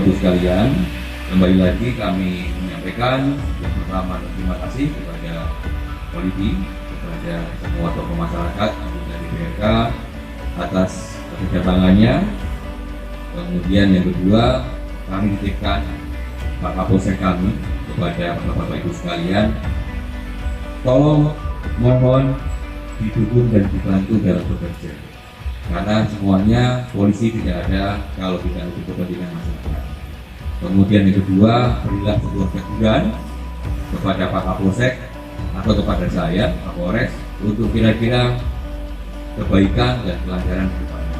Ibu sekalian, kembali lagi kami menyampaikan yang pertama terima kasih kepada polisi, kepada semua tokoh masyarakat, anggota DPRK atas kedatangannya. Kemudian yang kedua, kami titipkan Pak Kapolsek kami kepada Bapak Ibu sekalian, tolong mohon didukung dan dibantu dalam bekerja. Karena semuanya polisi tidak ada kalau tidak untuk kepentingan masyarakat. Kemudian yang kedua, berilah sebuah teguran kepada Pak Kapolsek atau kepada saya, Kapolres, untuk kira-kira kebaikan dan pelanggaran ke depannya.